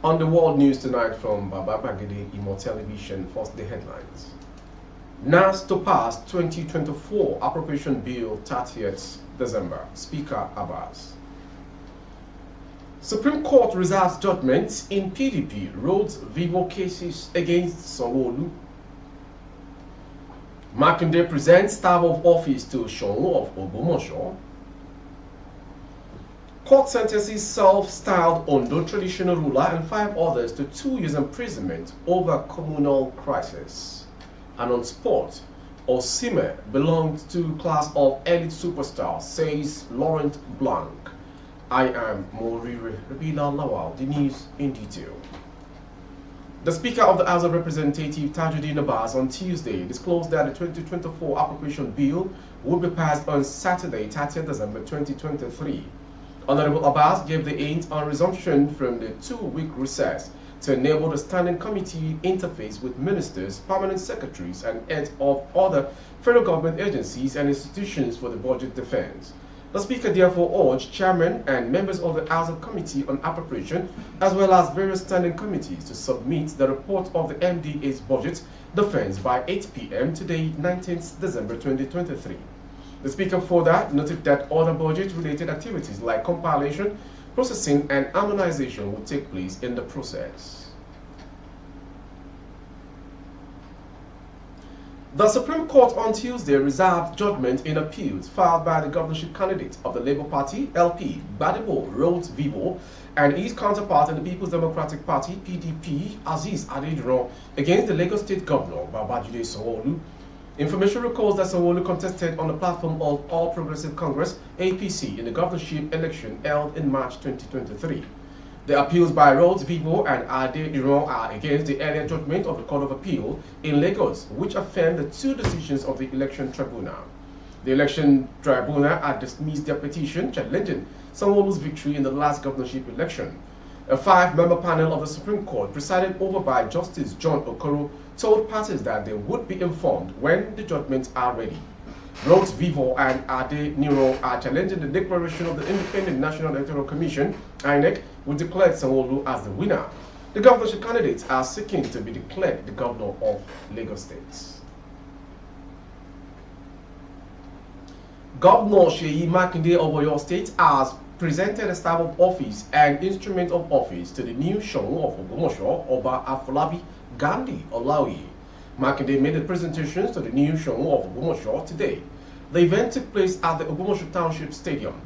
On the world news tonight from Baba Bagede Imo Television, first the headlines. NAS to pass 2024 Appropriation Bill 30th December, Speaker Abbas. Supreme Court reserves judgment in PDP roads Vivo cases against Sanwo-Olu. Makinde presents staff of office to Shonwo of Ogbomoso. Court sentences self-styled Ondo traditional ruler and 5 others to 2 years imprisonment over communal crisis. And on sport, Osimhen belonged to class of elite superstars, says Laurent Blanc. I am Morire Rabila Lawal, the news in detail. The Speaker of the House of Representatives, Tajuddin Abbas, on Tuesday disclosed that the 2024 Appropriation Bill would be passed on Saturday, 30th December 2023. Honorable Abbas gave the hint on resumption from the 2-week recess to enable the Standing Committee interface with ministers, permanent secretaries, and heads of other federal government agencies and institutions for the budget defense. The Speaker therefore urged chairmen and members of the House of Committee on Appropriation, as well as various standing committees, to submit the report of the MDA's budget defense by 8 p.m. today, 19th December 2023. The Speaker further noted that other budget-related activities like compilation, processing, and harmonization will take place in the process. The Supreme Court on Tuesday reserved judgment in appeals filed by the governorship candidate of the Labour Party, LP, Gbadebo Rhodes Vivo, and his counterpart in the People's Democratic Party, PDP, Azeez Adediran, against the Lagos State Governor, Babajide Sanwo-Olu. Information recalls that Sanwo-Olu contested on the platform of All Progressive Congress, APC, in the governorship election held in March 2023. The appeals by Rhodes Vivo and Adediran are against the earlier judgment of the Court of Appeal in Lagos, which affirmed the 2 decisions of the election tribunal. The election tribunal had dismissed their petition challenging Sanwo-Olu's victory in the last governorship election. A 5-member panel of the Supreme Court, presided over by Justice John Okoro, told parties that they would be informed when the judgments are ready. Rhodes Vivo and Adediran are challenging the declaration of the Independent National Electoral Commission, INEC, which declared Sanwo-Olu as the winner. The governorship candidates are seeking to be declared the governor of Lagos State. Governor Seyi Makinde of Oyo State has presented a staff of office and instrument of office to the new Shonwo of Ogbomoso, Oba Afolabi Gandhi Olaoye. Makinde made the presentations to the new Shonwo of Ogbomoso today. The event took place at the Ogbomoso Township Stadium.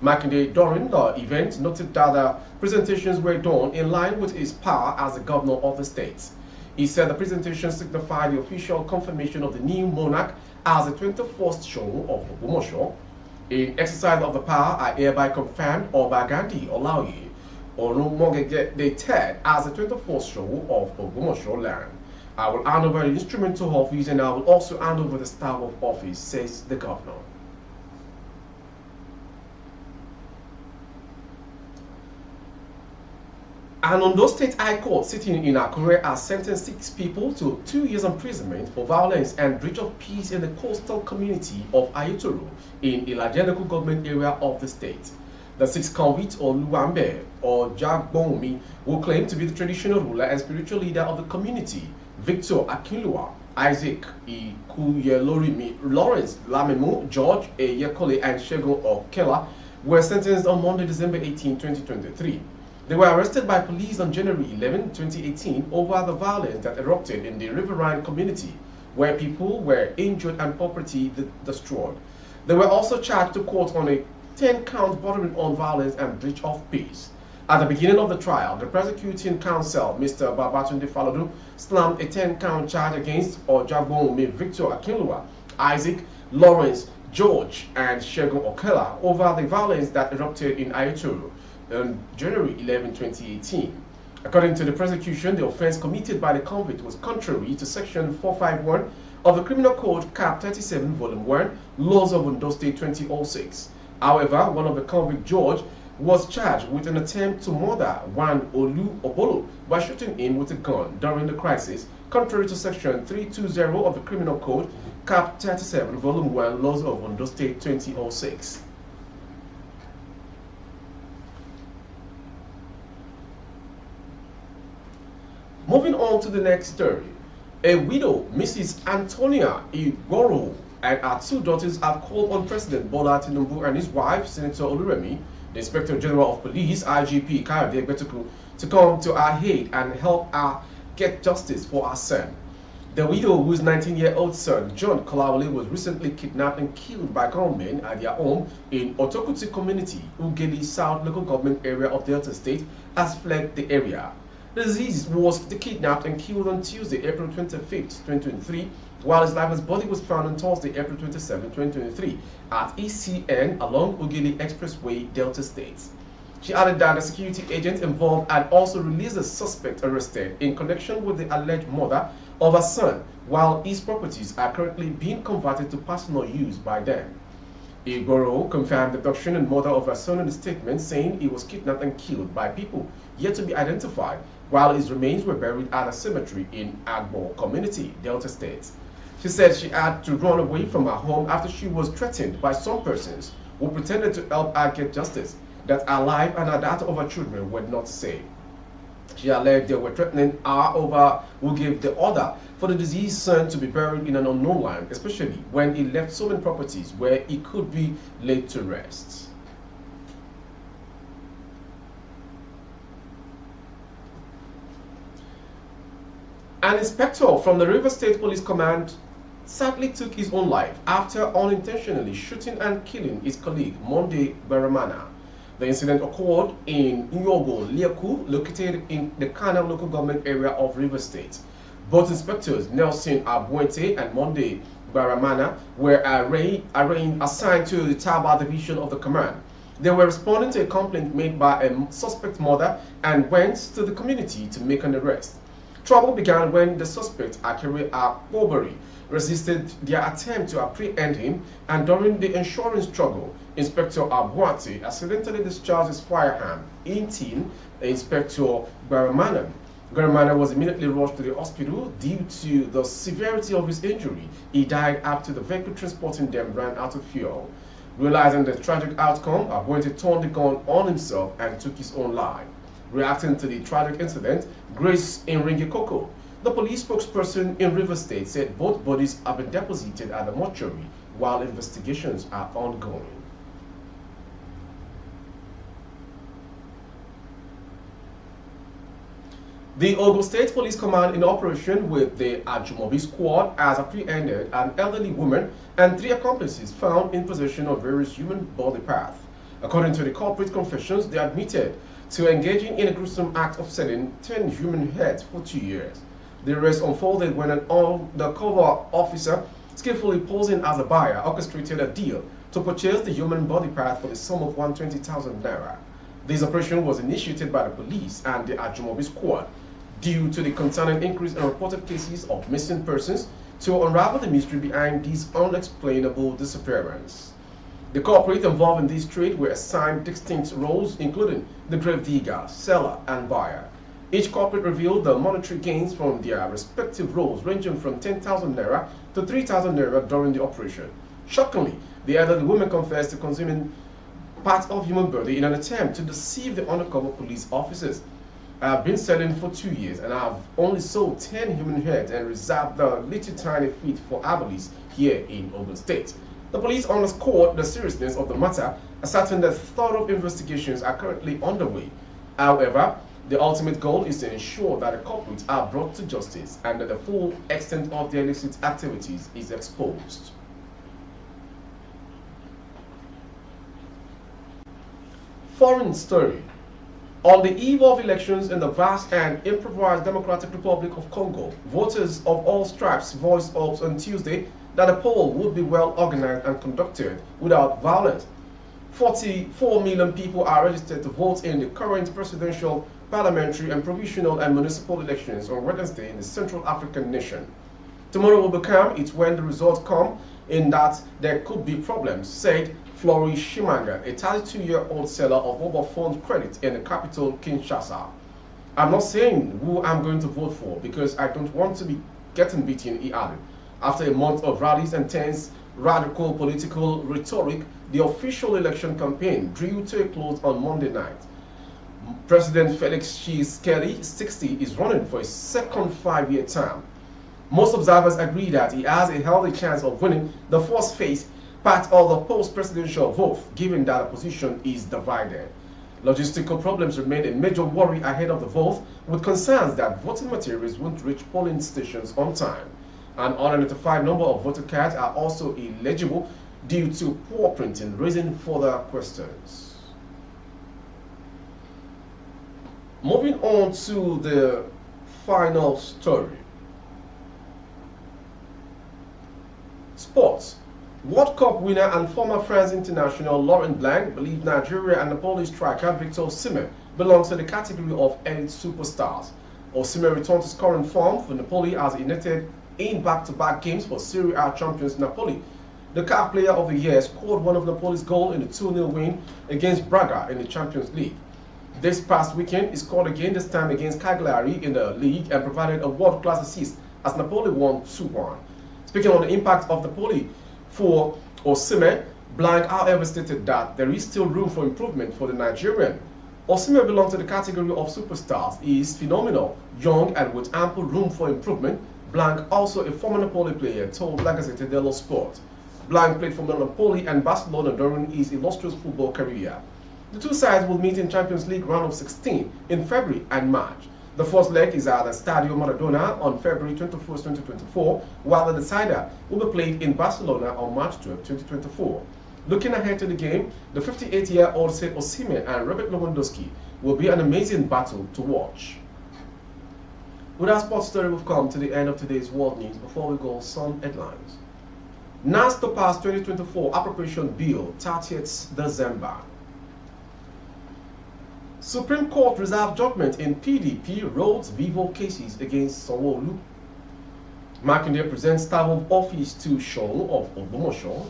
Makinde, during the event, noted that the presentations were done in line with his power as the governor of the state. He said the presentation signified the official confirmation of the new monarch as the 21st Shonwo of Ogbomoso. In exercise of the power, I hereby confirmed Oba Gandhi Olaoye Orunmogege the third as the 24th Shonwo of Ogbomoso land. I will hand over the instrument to office, and I will also hand over the staff of office, says the governor. An Ondo State High Court sitting in Akure has sentenced 6 people to 2 years imprisonment for violence and breach of peace in the coastal community of Ayutoro in Ilaje local government area of the state. The 6 convicts, Oluwambe or Jagbonmi, who claim to be the traditional ruler and spiritual leader of the community, Victor Akinlua, Isaac Ikuyelorimi, Lawrence Lamemu, George Eyekole, and Shegun Okela, were sentenced on Monday, December 18, 2023. They were arrested by police on January 11, 2018 over the violence that erupted in the riverine community, where people were injured and property destroyed. They were also charged to court on a 10-count bordering on violence and breach of peace. At the beginning of the trial, the prosecuting counsel, Mr. Babatunde Falodu, slammed a 10-count charge against Ojagbonmi, Victor Akinlua, Isaac, Lawrence, George, and Shegun Okela over the violence that erupted in Ayutoro on January 11, 2018. According to the prosecution, the offense committed by the convict was contrary to Section 451 of the Criminal Code, Cap 37, Volume 1, Laws of Ondo State 2006. However, one of the convict, George, was charged with an attempt to murder one Olu Obolo by shooting him with a gun during the crisis, contrary to Section 320 of the Criminal Code, Cap 37, Volume 1, Laws of Ondo State 2006. on to the next story. A widow, Mrs. Antonia Igoro, and her two daughters have called on President Bola Tinubu and his wife, Senator Oluremi, the Inspector General of Police, IGP Kayode Egbetukun, to come to her aid and help her get justice for her son. The widow, whose 19-year-old son, John Kolawole, was recently kidnapped and killed by gunmen at their home in Otokuti Community, Ugeli South Local Government Area of Delta State, has fled the area. The deceased was kidnapped and killed on Tuesday, April 25, 2023, while his lifeless body was found on Thursday, April 27, 2023, at ECN along Ugeli Expressway, Delta State. She added that the security agent involved had also released a suspect arrested in connection with the alleged murder of her son, while his properties are currently being converted to personal use by them. Igoro confirmed the abduction and murder of her son in a statement, saying he was kidnapped and killed by people yet to be identified, while his remains were buried at a cemetery in Agbo Community, Delta State. She said she had to run away from her home after she was threatened by some persons who pretended to help her get justice, that her life and that of her children were not safe. She alleged they were threatening her over who gave the order for the deceased son to be buried in an unknown land, especially when he left so many properties where he could be laid to rest. An inspector from the River State Police Command sadly took his own life after unintentionally shooting and killing his colleague Monday Baramana. The incident occurred in Nyogo, Lieku, located in the Kana local government area of River State. Both inspectors, Nelson Abuente and Monday Baramana, were assigned to the Taba division of the command. They were responding to a complaint made by a suspect mother and went to the community to make an arrest. Trouble began when the suspect, Akere Akobori, resisted their attempt to apprehend him, and during the ensuing struggle, Inspector Abuati accidentally discharged his firearm, hitting Inspector Baramana. Baramana was immediately rushed to the hospital. Due to the severity of his injury, he died after the vehicle transporting them ran out of fuel. Realizing the tragic outcome, Abuati turned the gun on himself and took his own life. Reacting to the tragic incident, Grace Enringekoko, the police spokesperson in River State, said both bodies have been deposited at the mortuary while investigations are ongoing. The Ogun State Police Command, in operation with the Ajumobi Squad, has apprehended an elderly woman and 3 accomplices found in possession of various human body parts. According to the corporate confessions, they admitted to engaging in a gruesome act of selling 10 human heads for 2 years. The arrest unfolded when an undercover officer, skillfully posing as a buyer, orchestrated a deal to purchase the human body part for the sum of 120,000 naira. This operation was initiated by the police and the Ajumobi Squad due to the concerning increase in reported cases of missing persons to unravel the mystery behind these unexplainable disappearances. The corporate involved in this trade were assigned distinct roles, including the grave digger, seller, and buyer. Each corporate revealed the monetary gains from their respective roles, ranging from 10,000 naira to 3,000 naira during the operation. Shockingly, the elderly woman confessed to consuming part of human body in an attempt to deceive the undercover police officers. I have been selling for 2 years and I have only sold 10 human heads and reserved the little tiny feet for Accomplice here in Ogun State. The police underscored the seriousness of the matter, asserting that thorough investigations are currently underway. However, the ultimate goal is to ensure that the culprits are brought to justice and that the full extent of their illicit activities is exposed. Foreign story. On the eve of elections in the vast and improvised Democratic Republic of Congo, voters of all stripes voiced hopes on Tuesday that the poll would be well organized and conducted without violence. 44 million people are registered to vote in the current presidential, parliamentary, and provincial and municipal elections on Wednesday in the Central African nation. Tomorrow will become it when the results come, in that there could be problems, said Flory Shimanga, a 32-year-old seller of mobile phone credit in the capital, Kinshasa. I'm not saying who I'm going to vote for because I don't want to be getting beaten, he added. After a month of rallies and tense radical political rhetoric, the official election campaign drew to a close on Monday night. President Felix Tshisekedi, 60, is running for a second 5-year term. Most observers agree that he has a healthy chance of winning the first phase part of the post-presidential vote, given that the opposition is divided. Logistical problems remain a major worry ahead of the vote, with concerns that voting materials won't reach polling stations on time. An unidentified number of voter cards are also illegible due to poor printing, raising further questions. Moving on to the final story. Sports. World Cup winner and former France international Laurent Blanc believes Nigeria and Napoli striker Victor Osimhen belongs to the category of elite superstars. Osimhen returned to scoring form for Napoli as he netted in back-to-back games for Serie A champions Napoli. The CAF Player of the Year scored one of Napoli's goals in the 2-0 win against Braga in the Champions League. This past weekend, he scored again, this time against Cagliari in the league, and provided a world-class assist as Napoli won 2-1. Speaking on the impact of Napoli for Osimhen, Blanc however stated that there is still room for improvement for the Nigerian. Osimhen belongs to the category of superstars. He is phenomenal, young, and with ample room for improvement. Blanc, also a former Napoli player, told La Gazzetta dello Sport. Blanc played for Napoli and Barcelona during his illustrious football career. The two sides will meet in Champions League round of 16 in February and March. The first leg is at the Stadio Maradona on February 21, 2024, while the decider will be played in Barcelona on March 12, 2024. Looking ahead to the game, the 58-year-old said Osimhen and Robert Lewandowski will be an amazing battle to watch. With our sports story, we've come to the end of today's world news. Before we go, some headlines. NAS to pass 2024 appropriation bill 30th December. Supreme Court reserved judgment in PDP Roads Vivo cases against Sanwo-Olu. Makinde presents staff of office to Seun of Ogbomosho.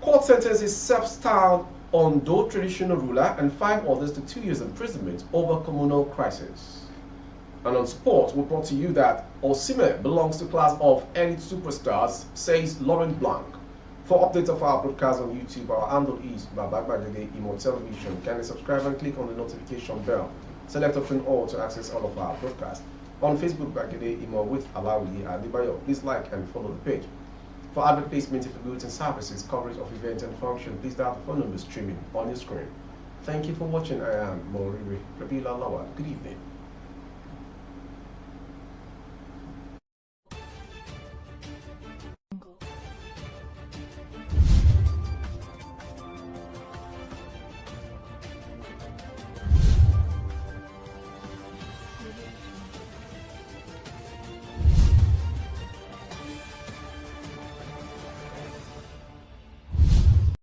Court sentences self-styled Ondo traditional ruler and 5 others to 2 years imprisonment over communal crisis. And on sports, we brought to you that Osimhen belongs to class of elite superstars, says Laurent Blanc. For updates of our broadcast on YouTube, our handle is Babagbagede Imo Television. Kindly subscribe and click on the notification bell. Select option all to access all of our broadcasts. On Facebook, Bagede Imo with Alawi Adibayo. Please like and follow the page. For advert placement for goods and services, coverage of events and function, please dial the phone number streaming on your screen. Thank you for watching. I am Moriri Rabila Lawa. Good evening.